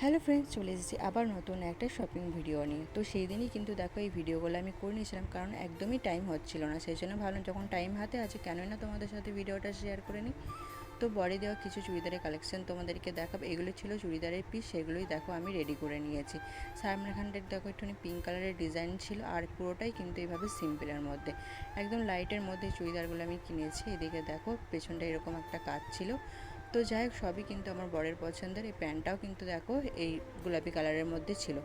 Hello friends, চলে এসেছি আবার নতুন একটা শপিং ভিডিও নিয়ে। তো সেই দিনই কিন্তু দেখো এই ভিডিওগুলো আমি করে নিয়েছিলাম, কারণ একদমই টাইম হচ্ছিল না। সেই জন্য ভাবলাম যখন টাইম হাতে আছে কেনই না তোমাদের সাথে ভিডিওটা শেয়ার করে নিই। তো বডি দেওয়া কিছু চুড়িদারের কালেকশন তোমাদেরকে দেখাবো। এগুলো ছিল চুড়িদারের পিস, সেগুলোই দেখো আমি রেডি করে নিয়েছি। সামনেখানটায় দেখো একটুখানি পিঙ্ক কালারের ডিজাইন ছিল, আর পুরোটাই কিন্তু এইভাবে সিম্পলের মধ্যে, একদম লাইটের মধ্যে চুড়িদারগুলো আমি কিনেছি। এদিকে দেখো পেছনটা এরকম একটা কাজ ছিল। তো যাই হোক, সবই কিন্তু আমার বরের পছন্দের। এই প্যান্টটাও কিন্তু দেখো এই গোলাপি কালারের মধ্যে ছিল।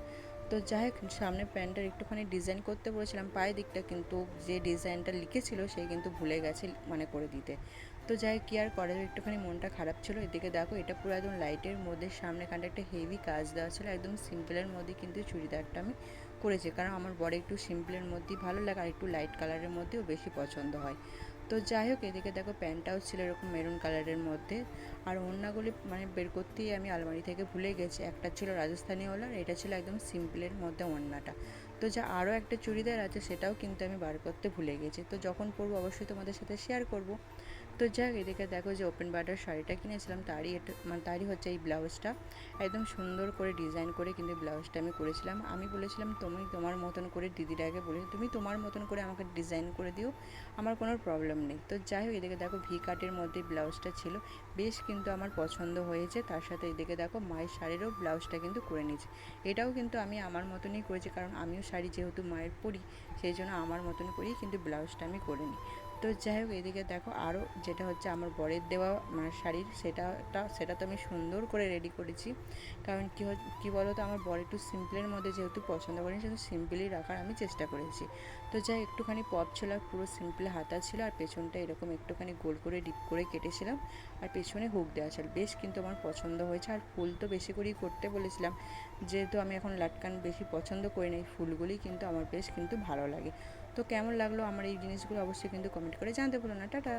তো যাই হোক, সামনে প্যান্টটার একটুখানি ডিজাইন করতে বলেছিলাম পায়ের দিকটা, কিন্তু যে ডিজাইনটা লিখেছিল সে কিন্তু ভুলে গেছে মানে করে দিতে। তো যাই হোক, কি আর করা যাবে, একটুখানি মনটা খারাপ ছিল। এদিকে দেখো এটা পুরো একদম লাইটের মধ্যে, সামনেখানটা একটা হেভি কাজ দেওয়া ছিল, একদম সিম্পলের মধ্যে কিন্তু চুড়িদারটা আমি করেছি, কারণ আমার বড় একটু সিম্পলের মধ্যেই ভালো লাগে, আর একটু লাইট কালারের মধ্যেও বেশি পছন্দ হয়। তো যাই হোক, এদিকে দেখো প্যান্টটাও ছিল এরকম মেরুন কালারের মধ্যে। আর ওড়নাগুলি মানে বের করতেই আমি আলমারি থেকে ভুলে গেছি, একটা ছিল রাজস্থানি ওড়না, আর এটা ছিল একদম সিম্পলের মধ্যে ওড়নাটা। তো যা আরও একটা চুড়িদার আছে সেটাও কিন্তু আমি বার করতে ভুলে গেছি, তো যখন পরবো অবশ্যই তোমাদের সাথে শেয়ার করব। তো যাক, এদিকে দেখো যে ওপেন বাটার শাড়িটা কিনেছিলাম, তারই এটা মানে তারই হচ্ছে এই ব্লাউজটা, একদম সুন্দর করে ডিজাইন করে কিন্তু ব্লাউজটা আমি করেছিলাম। আমি বলেছিলাম তুমি তোমার মতন করে, দিদির আগে বলে তুমি তোমার মতন করে আমাকে ডিজাইন করে দিও, আমার কোনো প্রবলেম নেই। তো যাই হোক, এদিকে দেখো ভি কাটের মধ্যে ব্লাউজটা ছিল, বেশ কিন্তু আমার পছন্দ হয়েছে। তার সাথে এদিকে দেখো মায়ের শাড়িরও ব্লাউজটা কিন্তু করে নিয়েছি। এটাও কিন্তু আমি আমার মতনই করেছি, কারণ আমিও শাড়ি যেহেতু মায়ের পরি, সেই জন্য আমার মতন করেই কিন্তু ব্লাউজটা আমি করে নিই। তো যাই হোক, এদিকে দেখো আরও যেটা হচ্ছে আমার বরের দেওয়া মানে শাড়ির, সেটা তো আমি সুন্দর করে রেডি করেছি। কারণ কী বলো তো, আমার বর একটু সিম্পলের মধ্যে যেহেতু পছন্দ করেন, সেহেতু সিম্পলই রাখার আমি চেষ্টা করেছি। তো যাই একটুখানি পপ ছিল, আর পুরো সিম্পল হাতা ছিল, আর পেছনটা এরকম একটুখানি গোল করে ডিপ করে কেটেছিলাম, আর পেছনে হুক দেওয়া ছিল। বেশ কিন্তু আমার পছন্দ হয়েছে। আর ফুল তো বেশি করেই করতে বলেছিলাম, যেহেতু আমি এখন লাটকান বেশি পছন্দ করি না, এই ফুলগুলি কিন্তু আমার বেশ কিন্তু ভালো লাগে। তো কেমন লাগলো আমার এই জিনিসগুলো অবশ্যই কিন্তু কমেন্ট করে জানতে ভুলো না। টাটা।